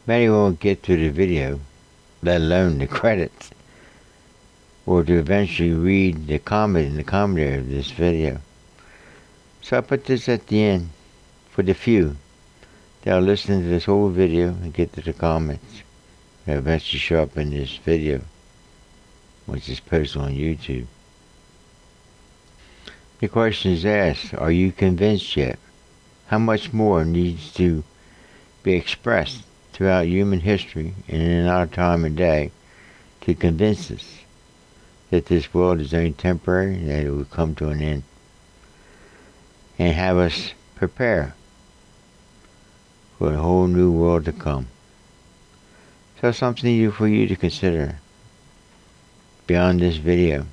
Many won't get to the video, let alone the credits, or to eventually read the comment in the commentary of this video. So I put this at the end for the few that'll listen to this whole video and get to the comments that eventually show up in this video, which is posted on YouTube. The question is asked, are you convinced yet? How much more needs to be expressed throughout human history and in our time and day to convince us that this world is only temporary and that it will come to an end, and have us prepare for a whole new world to come? So something for you to consider beyond this video.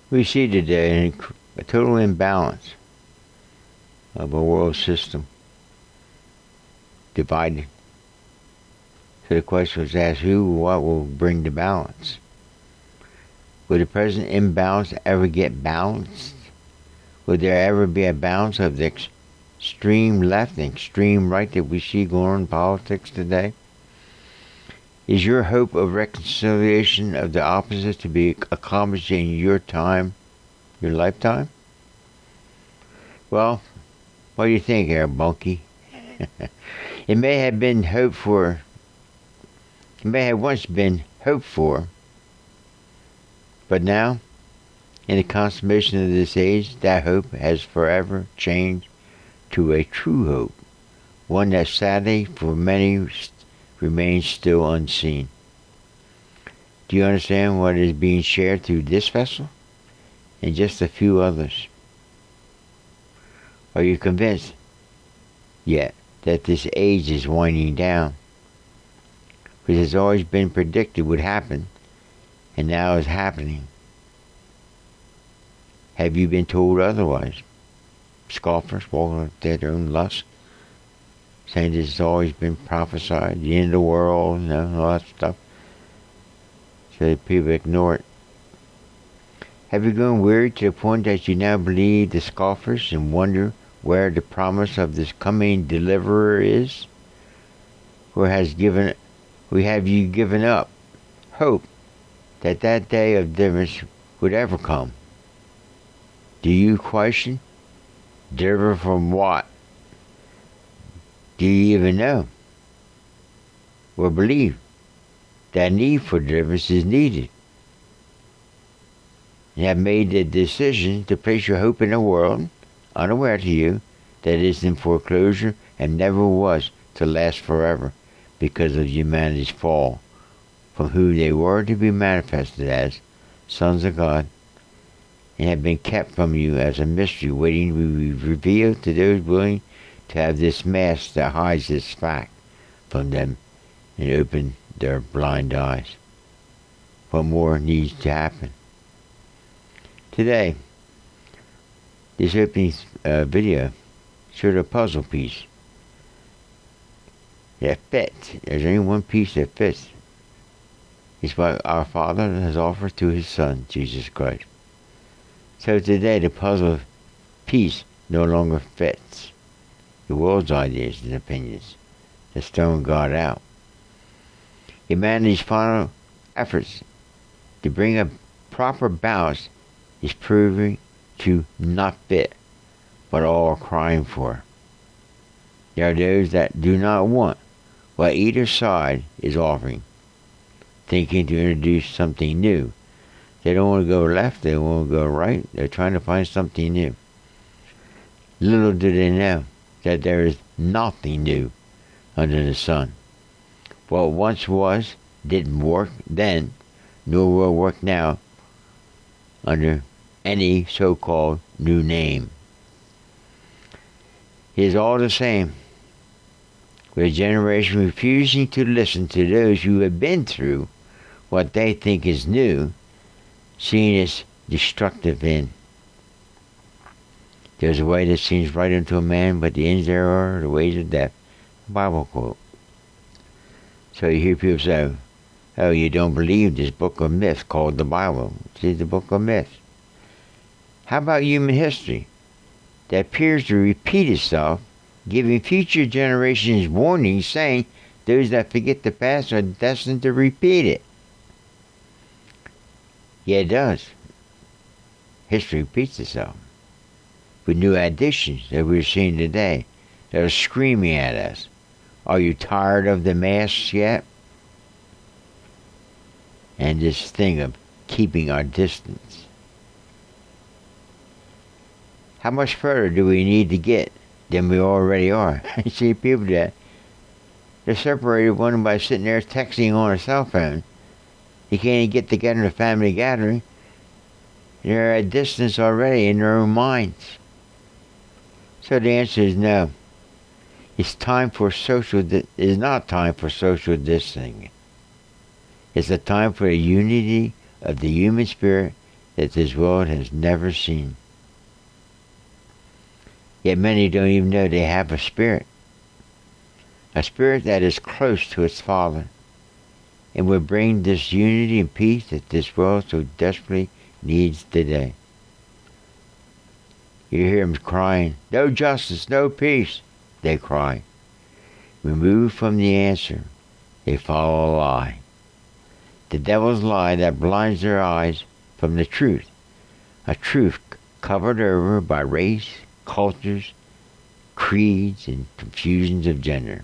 We see today a total imbalance of a world system divided. So the question was asked, who or what will bring the balance? Will the present imbalance ever get balanced? Will there ever be a balance of the extreme left and extreme right that we see going on in politics today? Is your hope of reconciliation of the opposites to be accomplished in your time, your lifetime? Well, what do you think, Air Bunky? It may have once been hoped for, but now, in the consummation of this age, that hope has forever changed to a true hope, one that sadly for many remains still unseen. Do you understand what is being shared through this vessel and just a few others? Are you convinced yet that this age is winding down, which has always been predicted would happen and now is happening? Have you been told otherwise? Scoffers walking after their own lust, saying this has always been prophesied, the end of the world, and all that stuff. So people ignore it. Have you grown weary to the point that you now believe the scoffers and wonder where the promise of this coming deliverer is? Or have you given up hope that that day of deliverance would ever come? Do you question? Deliver from what? Do you even know or believe that need for deliverance is needed? You have made the decision to place your hope in a world, unaware to you, that is in foreclosure and never was to last forever because of humanity's fall from who they were to be manifested as sons of God, and have been kept from you as a mystery waiting to be revealed to those willing to have this mask that hides this fact from them and open their blind eyes. What more needs to happen? Today, this opening video showed a puzzle piece that fits. There's only one piece that fits. It's what our Father has offered to His Son, Jesus Christ. So today the puzzle piece no longer fits the world's ideas and opinions that stone God out. Humanity's final efforts to bring a proper balance is proving to not fit what all are crying for. There are those that do not want what either side is offering, thinking to introduce something new. They don't want to go left, they don't want to go right, they're trying to find something new. Little do they know that there is nothing new under the sun. What once was didn't work then, nor will work now under any so-called new name. It is all the same, with a generation refusing to listen to those who have been through what they think is new, seeing its destructive end. There's a way that seems right unto a man, but the ends there are the ways of death. Bible quote. So you hear people say, oh, you don't believe this book of myths called the Bible. It's the book of myths. How about human history that appears to repeat itself giving future generations warnings, saying those that forget the past are destined to repeat it. Yeah, it does. History repeats itself with new additions that we're seeing today that are screaming at us. Are you tired of the masks yet? And this thing of keeping our distance. How much further do we need to get than we already are? I see people that they're separated one by sitting there texting on a cell phone. You can't even get together in a family gathering. They're at distance already in their own minds. So the answer is no. It's not time for social distancing. It's a time for a unity of the human spirit that this world has never seen. Yet many don't even know they have a spirit that is close to its Father, and will bring this unity and peace that this world so desperately needs today. You hear them crying, no justice, no peace, they cry. Removed from the answer, they follow a lie. The devil's lie that blinds their eyes from the truth. A truth covered over by race, cultures, creeds, and confusions of gender.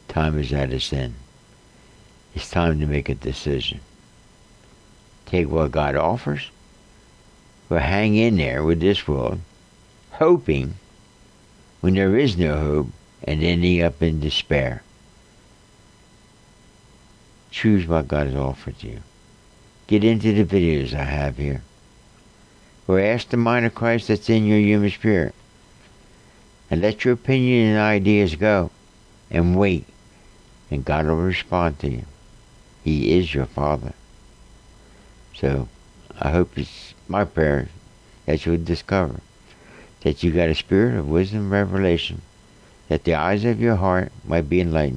Time is at its end. It's time to make a decision. Take what God offers, or hang in there with this world, hoping when there is no hope and ending up in despair. Choose what God has offered you. Get into the videos I have here. Or ask the mind of Christ that's in your human spirit. And let your opinion and ideas go. And wait. And God will respond to you. He is your Father. So, I hope it's my prayer that you'll discover that you got a spirit of wisdom and revelation, that the eyes of your heart might be enlightened,